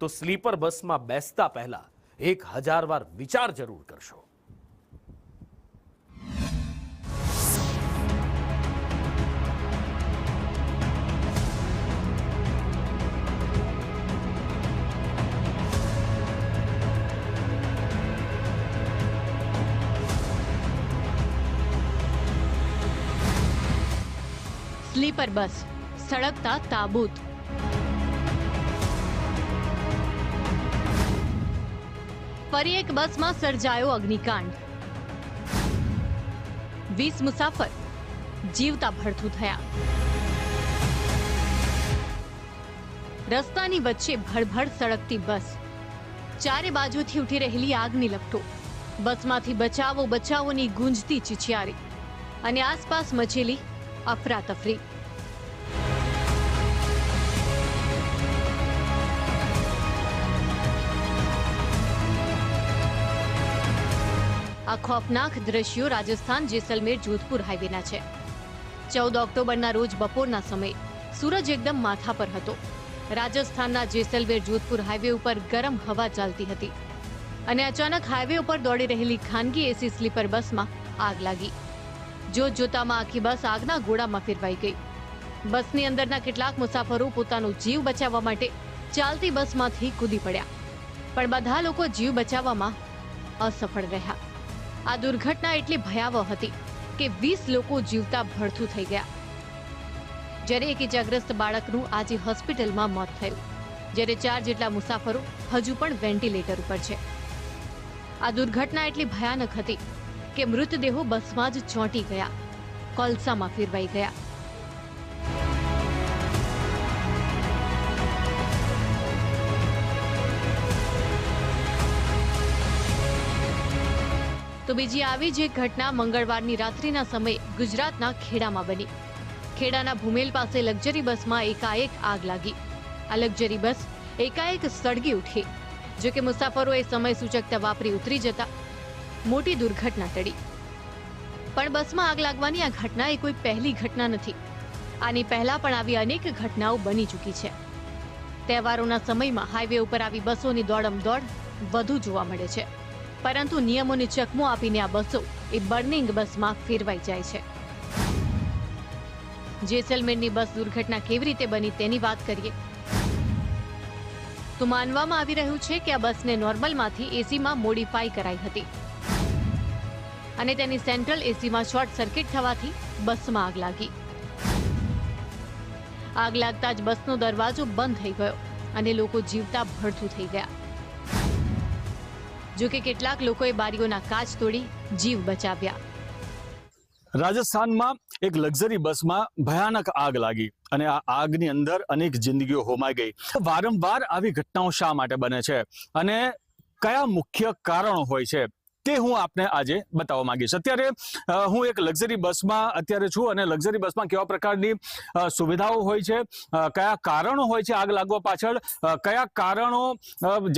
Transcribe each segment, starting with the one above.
તો સ્લીપર બસમાં બેસતા પહેલા 1000 વાર વિચાર જરૂર કરશો। સ્લીપર બસ સળગતા તાબૂત। ફરી એક બસમાં સર્જાયો અગ્નિકાંડ। 20 મુસાફર જીવતા ભડથું થયા। રસ્તાની વચ્ચે ભડભડ સળગતી બસ, ચારે બાજુથી ઉઠી રહેલી આગની લપટો, બસમાંથી બચાવો બચાવોની ગુંજતી ચીચિયારી અને આસપાસ મચેલી અફરાતફરી। આ ખોફનાક દ્રશ્યો રાજસ્થાન જેસલમેર જોધપુર હાઈવેના છે। 14 ઓક્ટોબરના રોજ બપોરના સમયે સૂરજ એકદમ માથા પર હતો। રાજસ્થાનના જેસલમેર જોધપુર હાઈવે ઉપર ગરમ હવા ચાલતી હતી અને અચાનક હાઈવે ઉપર દોડી રહેલી ખાનગી એસી સ્લીપર બસમાં આગ લાગી। જોતજોતામાં આખી બસ આગના ગોળામાં ફેરવાઈ ગઈ। બસની અંદરના કેટલાક મુસાફરો પોતાનો જીવ બચાવવા માટે ચાલતી બસમાંથી કૂદી પડ્યા, પણ બધા લોકો જીવ બચાવવામાં અસફળ રહ્યા। આ દુર્ઘટના એટલી ભયાવહ હતી કે 20 લોકો જીવતા ભડથું થઈ ગયા, જ્યારે એક ઇજાગ્રસ્ત બાળકનું આજે હોસ્પિટલમાં મોત થયું, જ્યારે 4 જેટલા મુસાફરો હજુ પણ વેન્ટિલેટર ઉપર છે। આ દુર્ઘટના એટલી ભયાનક હતી કે મૃતદેહો બસમાં જ ચોંટી ગયા, કોલસામાં ફેરવાઈ ગયા। તો બીજી આવી જ એક ઘટના મંગળવારની રાત્રિના સમયે ગુજરાતના ખેડામાં બની। ખેડાના ભૂમેલ પાસે લક્ઝરી બસમાં એકાએક આગ લાગી। આ લક્ઝરી બસ એકાએક સળગી ઉઠી, જો કે મુસાફરોએ સમય સૂચકતા વાપરી ઉતરી જતા મોટી દુર્ઘટના ટળી। પણ બસમાં આગ લાગવાની આ ઘટના એ કોઈ પહેલી ઘટના નથી। આની પહેલા પણ આવી અનેક ઘટનાઓ બની ચૂકી છે। તહેવારોના સમયમાં હાઈવે ઉપર આવી બસોની દોડમદોડ વધુ જોવા મળે છે, પરંતુ નિયમોને ચકમો આપીને આ બસો એ બર્નિંગ બસમાં ફેરવાઈ જાય છે। જેસલમેરની બસ દુર્ઘટના કેવી રીતે બની તેની વાત કરીએ તો માનવામાં આવી રહ્યું છે કે આ બસને નોર્મલમાંથી એસીમાં મોડિફાઈ કરાઈ હતી અને તેની સેન્ટ્રલ એસીમાં શોર્ટ સર્કિટ થવાથી બસમાં આગ લાગી। આગ લાગતા જ બસનો દરવાજો બંધ થઈ ગયો અને લોકો જીવતા ભડથું થઈ ગયા, જો કે કેટલાક લોકોએ બારીઓના કાચ તોડી જીવ બચાવ્યા। રાજસ્થાનમાં એક લક્ઝરી બસમાં ભયાનક આગ લાગી અને આ આગની અંદર અનેક જિંદગીઓ હોમાઈ ગઈ। વારંવાર આવી ઘટનાઓ શા માટે બને છે અને કયા મુખ્ય કારણો હોય છે તે હું આપને આજે બતાવવા માંગીશ। અત્યારે હું એક લક્ઝરી બસમાં અત્યારે છું અને લક્ઝરી બસમાં કેવા પ્રકારની સુવિધાઓ હોય છે, કયા કારણો હોય છે આગ લાગવા પાછળ, કયા કારણો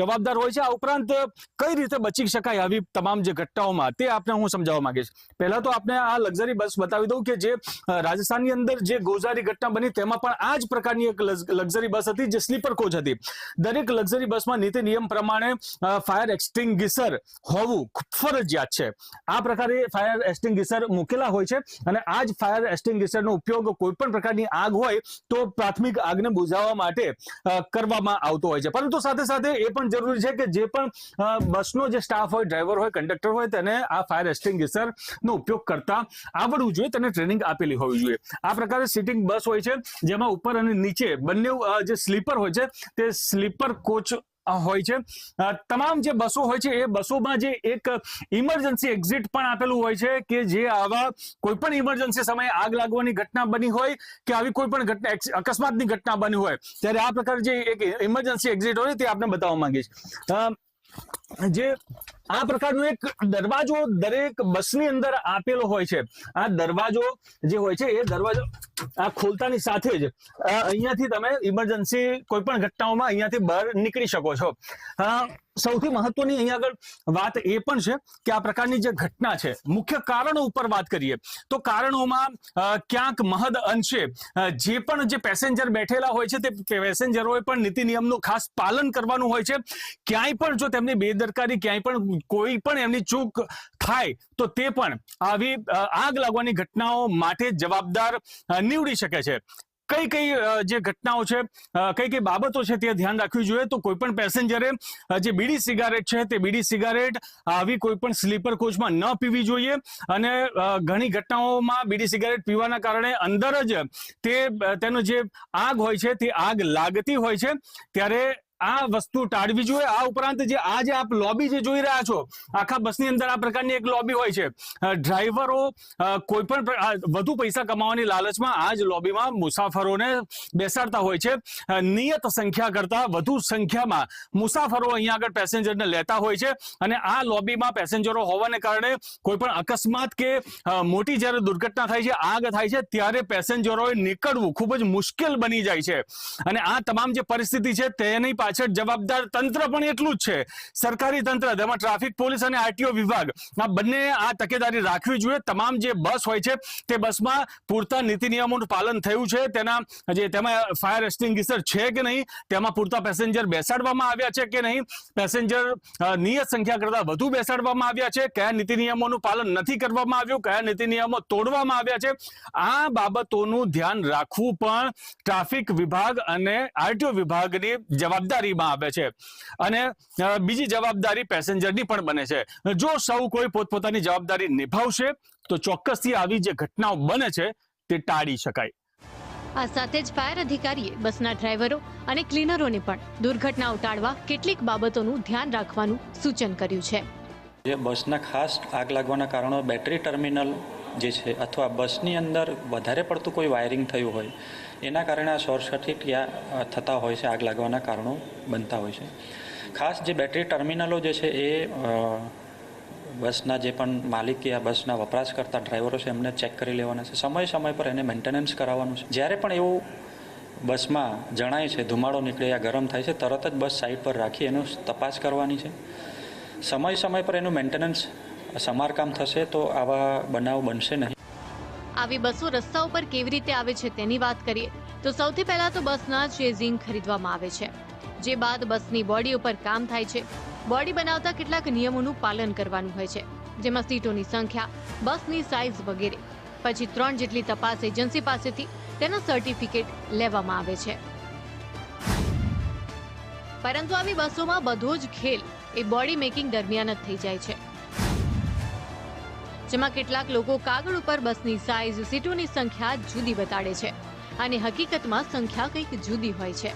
જવાબદાર હોય છે, આ ઉપરાંત કઈ રીતે બચી શકાય આવી તમામ જે ઘટનાઓમાં, તે આપને હું સમજાવવા માંગીશ। પહેલા તો આપને આ લક્ઝરી બસ બતાવી દઉં કે જે રાજસ્થાનની અંદર જે ગોઝારી ઘટના બની તેમાં પણ આ જ પ્રકારની એક લક્ઝરી બસ હતી જે સ્લીપર કોચ હતી। દરેક લક્ઝરી બસમાં નીતિ નિયમ પ્રમાણે ફાયર એક્સટિંગ્વિશર હોવું ફરજિયાત છે। આ પ્રકારે ફાયર એક્સટિંગ્વિશર મૂકેલા હોય છે અને આ જ ફાયર એક્સટિંગ્વિશરનો ઉપયોગ કોઈ પણ પ્રકારની આગ હોય તો પ્રાથમિક આગને બુઝાવવા માટે કરવામાં આવતો હોય છે। પરંતુ સાથે સાથે એ પણ જરૂરી છે કે જે પણ બસનો જે સ્ટાફ હોય, ડ્રાઈવર હોય, કંડક્ટર હોય, તેને આ ફાયર એક્સટિંગ્વિશરનો ઉપયોગ કરતા આવડવું જોઈએ, તેને ટ્રેનિંગ આપેલી હોવી જોઈએ। આ પ્રકારે સિટિંગ બસ હોય છે જેમાં ઉપર અને નીચે બંને જે સ્લીપર હોય છે તે સ્લીપર કોચ હોય છે। તમામ જે બસો હોય છે એ બસોમાં જે એક ઇમરજન્સી એક્ઝિટ પણ આપેલું હોય છે કે જે આવા કોઈ પણ ઇમરજન્સી સમયે આગ લાગવાની ઘટના બની હોય કે આવી કોઈ પણ ઘટના અકસ્માતની ઘટના બની હોય ત્યારે આ પ્રકારે જે એક ઇમરજન્સી એક્ઝિટ હોય તે આપણે બતાવવા માંગીશ। જે આ પ્રકારનો એક દરવાજો દરેક બસની અંદર આપેલો હોય છે। આ દરવાજો જે હોય છે એ દરવાજો આ ખોલતાની સાથે જ અહીંયાથી તમે ઇમરજન્સી કોઈ પણ ઘટનાઓમાં અહીંયાથી બહાર નીકળી શકો છો। સૌથી મહત્વની અહીં આગળ વાત એ પણ છે કે આ પ્રકારની જે ઘટના છે, મુખ્ય કારણો ઉપર વાત કરીએ તો કારણોમાં ક્યાંક મહદ અંશે જે પણ જે પેસેન્જર બેઠેલા હોય છે તે પેસેન્જરોએ પણ નીતિ નિયમનું ખાસ પાલન કરવાનું હોય છે. ક્યાંય પણ જો તેમની બેદરકારી, ક્યાંય પણ કોઈ પણ એમની ચૂક થાય તો તે પણ આવી આગ લાગવાની ઘટનાઓ માટે જવાબદાર નીવડી શકે છે. કઈ જે ઘટનાઓ છે, કઈ બાબતો છે તે ધ્યાન રાખવી જોઈએ. તો કોઈ પણ પેસેન્જરે જે બીડી સિગારેટ છે તે બીડી સિગારેટ આવી કોઈ પણ સ્લીપર કોચમાં ન પીવી જોઈએ. અને ઘણી ઘટનાઓમાં બીડી સિગારેટ પીવાના કારણે અંદર જ તેનો જે આગ હોય છે તે આગ લાગતી હોય છે. ત્યારે આ વસ્તુ ટાળવી જોઈએ. આ ઉપરાંત જે આપ લોબી જે જોઈ રહ્યા છો, આખા બસની અંદર આ પ્રકારની એક લોબી હોય છે. ડ્રાઈવરો કોઈ પણ વધુ પૈસા કમાવાની લાલચમાં આ જ લોબીમાં મુસાફરોને બેસાડતા હોય છે. નિયત સંખ્યા કરતા વધુ સંખ્યામાં મુસાફરો અહીંયા આગળ પેસેન્જરને લેતા હોય છે. અને આ લોબીમાં પેસેન્જરો હોવાને કારણે કોઈ પણ અકસ્માત કે મોટી જ્યારે દુર્ઘટના થાય છે, આગ થાય છે, ત્યારે પેસેન્જરોએ નીકળવું ખૂબ જ મુશ્કેલ બની જાય છે. અને આ તમામ જે પરિસ્થિતિ છે તેની પાછળ જવાબદાર તંત્ર પણ એટલું જ છે. સરકારી તંત્ર, તેમાં ટ્રાફિક પોલીસ અને આરટીઓ વિભાગ, આ બંને આ તકેદારી રાખવી જોઈએ. તમામ જે બસ હોય છે તે બસમાં પૂરતા નીતિ નિયમોનું પાલન થયું છે, તેમાં ફાયર એક્સટિંગ્વિશર છે કે નહીં, તેમાં પૂરતા પેસેન્જર બેસાડવામાં આવ્યા છે કે નહીં, પેસેન્જર નિયત સંખ્યા કરતા વધુ બેસાડવામાં આવ્યા છે, કયા નીતિ નિયમોનું પાલન નથી કરવામાં આવ્યું, કયા નીતિ નિયમો તોડવામાં આવ્યા છે. આ બાબતોનું ધ્યાન રાખવું પણ ટ્રાફિક વિભાગ અને આરટીઓ વિભાગની જવાબદારીમાં આવે છે. અને બીજી જવાબદારી પેસેન્જરની પણ બને છે. જો સૌ કોઈ પોતપોતાની જવાબદારી નિભાવશે તો ચોક્કસથી આવી જે ઘટનાઓ બને છે તે ટાળી શકાય. આ સાથે જ ફાયર અધિકારીએ બસના ડ્રાઈવરો અને ક્લીનરોને પણ દુર્ઘટનાઓ ટાળવા કેટલીક બાબતોનું ધ્યાન રાખવાનું સૂચન કર્યું છે. જે બસના ખાસ આગ લાગવાના કારણો બેટરી ટર્મિનલ જે છે, અથવા બસની અંદર વધારે પડતું કોઈ વાયરિંગ થયું હોય, એના કારણે આ શોર્ટ સર્કિટ થતા હોય છે, આગ લાગવાના કારણો બનતા હોય છે. ખાસ જે બેટરી ટર્મિનલો જે છે એ બસના જે પણ માલિક કે આ બસના વપરાશકર્તા ડ્રાઈવરો છે એમને ચેક કરી લેવાના છે. સમય પર એને મેન્ટેનન્સ કરાવવાનું છે. જ્યારે પણ એવું બસમાં જણાય છે ધુમાડો નીકળે યા ગરમ થાય છે, તરત જ બસ સાઈડ પર રાખી એનું તપાસ કરવાની છે. સમય પર એનું મેન્ટેનન્સ, સમારકામ થશે તો આવા બનાવ બનશે નહીં. આવી બસો રસ્તા ઉપર કેવી રીતે આવે છે તેની વાત કરીએ તો સૌથી પહેલા તો બસના ચેઝિંગ ખરીદવામાં આવે છે. જે બાદ બસની બોડી ઉપર કામ થાય છે. બોડી બનાવતા કેટલાક નિયમોનું પાલન કરવાનું હોય છે, જેમાં સીટોની સંખ્યા, બસની સાઇઝ વગેરે. પછી 3 જેટલી તપાસ એજન્સી પાસેથી તેના સર્ટિફિકેટ લેવામાં આવે છે. પરંતુ આવી બસોમાં બધો જ ખેલ એ બોડી મેકિંગ દરમિયાન જ થઈ જાય છે, જેમાં કેટલાક લોકો કાગળ ઉપર બસની સાઇઝ, સીટોની સંખ્યા જુદી બતાડે છે અને હકીકતમાં સંખ્યા કંઈક જુદી હોય છે.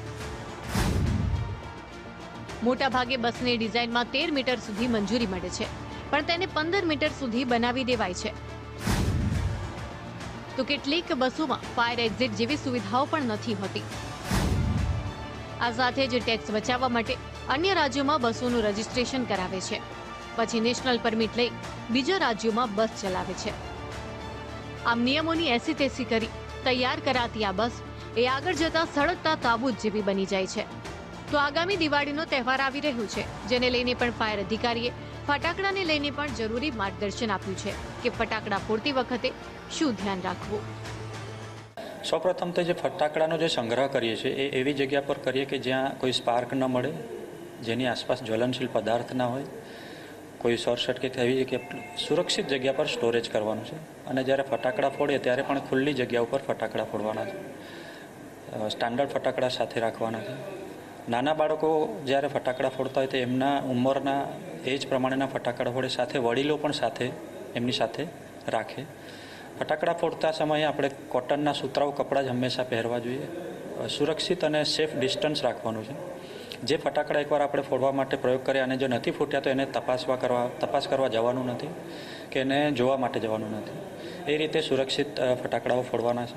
મોટા ભાગે બસની ડિઝાઇનમાં 13 મીટર સુધી મંજૂરી મળે છે, પણ તેને 15 મીટર સુધી બનાવી દેવાય છે. તો કેટલીક બસોમાં ફાયર એક્ઝિટ જેવી સુવિધાઓ પણ નથી હોતી. આ સાથે જ ટેક્સ બચાવવા માટે અન્ય રાજ્યોમાં બસોનું રજીસ્ટ્રેશન કરાવે છે, પછી નેશનલ પરમિટ લઈ બીજા રાજ્યોમાં બસ ચલાવે છે. આમ નિયમોની એસી તેસી કરી તૈયાર કરાતી આ બસ એ આગળ જતા સળગતા તાબૂત જેવી બની જાય છે. તો આગામી દિવાળીનો તહેવાર આવી રહ્યો છે, જેને લઈને પણ ફાયર અધિકારીએ ફટાકડાને લઈને પણ જરૂરી માર્ગદર્શન આપ્યું છે કે ફટાકડા ફોડતી વખતે શું ધ્યાન રાખવું. સૌપ્રથમ તો જે ફટાકડાનો જે સંગ્રહ કરીએ છીએ એ એવી જગ્યા પર કરીએ કે જ્યાં કોઈ સ્પાર્ક ન મળે, જેની આસપાસ જ્વલનશીલ પદાર્થ ના હોય, કોઈ શોર્ટ સર્કિટ એવી કે સુરક્ષિત જગ્યા પર સ્ટોરેજ કરવાનું છે. અને જ્યારે ફટાકડા ફોડીએ ત્યારે પણ ખુલ્લી જગ્યા ઉપર ફટાકડા ફોડવાના છે. સ્ટાન્ડર્ડ ફટાકડા સાથે રાખવાના છે. નાના બાળકો જ્યારે ફટાકડા ફોડતા હોય તો એમના ઉંમરના એજ પ્રમાણેના ફટાકડા ફોડે, સાથે વડીલો પણ સાથે એમની સાથે રાખે. ફટાકડા ફોડતા સમયે આપણે કોટનના સુતરાઉ કપડાં જ હંમેશા પહેરવા જોઈએ. સુરક્ષિત અને સેફ ડિસ્ટન્સ રાખવાનું છે. જે ફટાકડા એકવાર આપણે ફોડવા માટે પ્રયોગ કર્યા અને જો નથી ફૂટ્યા તો એને તપાસ કરવા જવાનું નથી કે એને જોવા માટે જવાનું નથી. એ રીતે સુરક્ષિત ફટાકડાઓ ફોડવાના છે.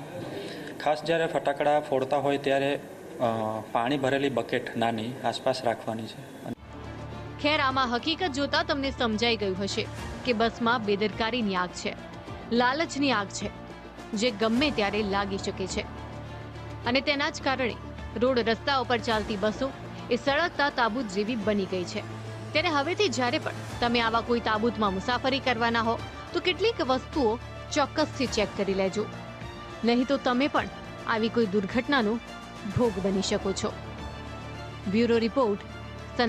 ખાસ જ્યારે ફટાકડા ફોડતા હોય ત્યારે પાણી ભરેલી બકેટ નાની આસપાસ રાખવાની છે. ખેર, આમાં હકીકત જોતા તમને સમજાઈ ગયું હશે કે બસમાં બેદરકારીની આગ છે, લાલચની આગ છે, જે ગમે ત્યારે લાગી શકે છે. અને તેના જ કારણે રોડ રસ્તા ઉપર ચાલતી બસો એ સળગતા તાબૂત જેવી બની ગઈ છે. ત્યારે હવેથી જ્યારે પણ તમે આવા કોઈ તાબૂતમાં મુસાફરી કરવાના હો તો કેટલીક વસ્તુઓ ચોક્કસથી ચેક કરી લેજો, નહીં તો તમે પણ આવી કોઈ દુર્ઘટનાનો ભોગ બની શકો છો. Bureau report,